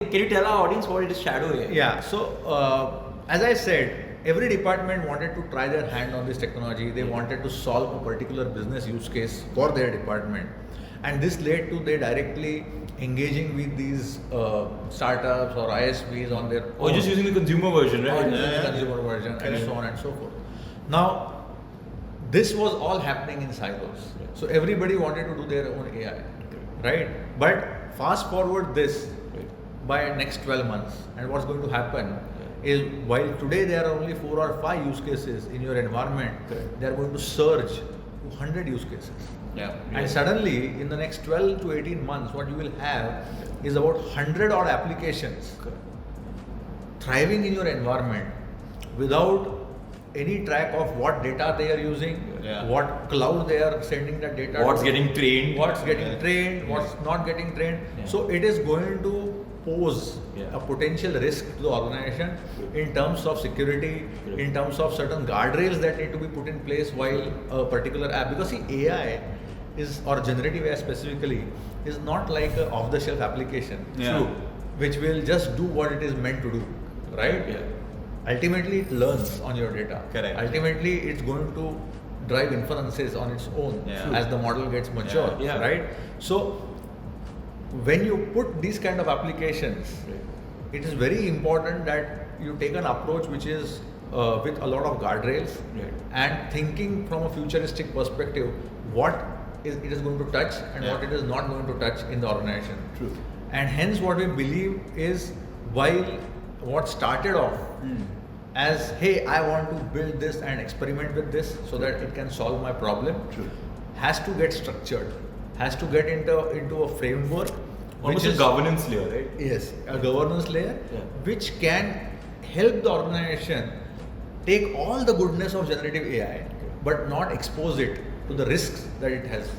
Can you tell our audience what it is shadow AI? Yeah, so as I said, every department wanted to try their hand on this technology. They wanted to solve a particular business use case for their department. And this led to they directly engaging with these startups or ISPs on their Or own. just using the consumer version, right? Or using the consumer version and so on and so forth. Now, this was all happening in silos. So everybody wanted to do their own AI, right? But fast forward this by next 12 months, and what's going to happen is while today there are only 4 or 5 use cases in your environment, they are going to surge to 100 use cases. And suddenly in the next 12 to 18 months, what you will have is about 100 odd applications thriving in your environment without any track of what data they are using, what cloud they are sending that data What's to, getting trained. what's getting trained, what's not getting trained. So it is going to pose a potential risk to the organization in terms of security, in terms of certain guardrails that need to be put in place while a particular app, because see, AI is, or generative AI specifically, is not like an off-the-shelf application, which will just do what it is meant to do, right? Ultimately, it learns on your data. Ultimately, it's going to drive inferences on its own as the model gets mature, right? So, when you put these kind of applications, it is very important that you take an approach which is with a lot of guardrails and thinking from a futuristic perspective, what it is going to touch and what it is not going to touch in the organization. And hence what we believe is, while what started off as, hey, I want to build this and experiment with this so that it can solve my problem, has to get structured, has to get into a framework, Almost a governance layer, right? Yes, a governance layer which can help the organization take all the goodness of generative AI but not expose it to the risks that it has.